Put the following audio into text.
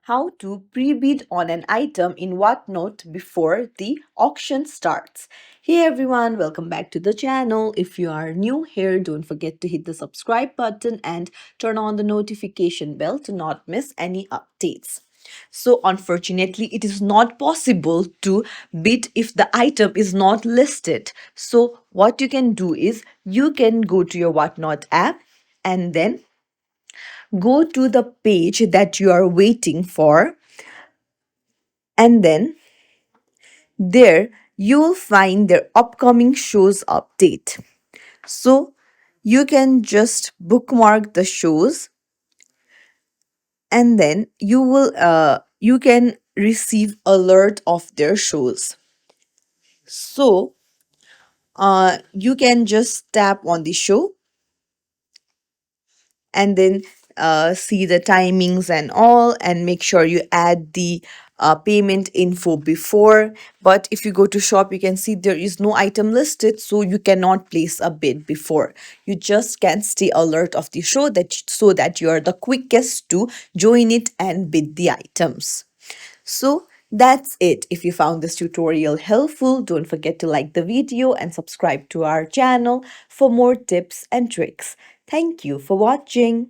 how to pre-bid on an item in Whatnot before the auction starts. Hey everyone, welcome back to the channel. If you are new here, don't forget to hit the subscribe button and turn on the notification bell to not miss any updates. So, unfortunately, it is not possible to bid if the item is not listed. So, what you can do is you can go to your Whatnot app and then go to the page that you are waiting for, and then there you will find their upcoming shows update. So, you can just bookmark the shows, and then you can receive alert of their shows. So you can just tap on the show and then see the timings and all, and make sure you add the payment info before. But if you go to shop, you can see there is no item listed, so you cannot place a bid before. You just can stay alert of the show, that so that you are the quickest to join it and bid the items. So that's it. If you found this tutorial helpful, don't forget to like the video and subscribe to our channel for more tips and tricks. Thank you for watching.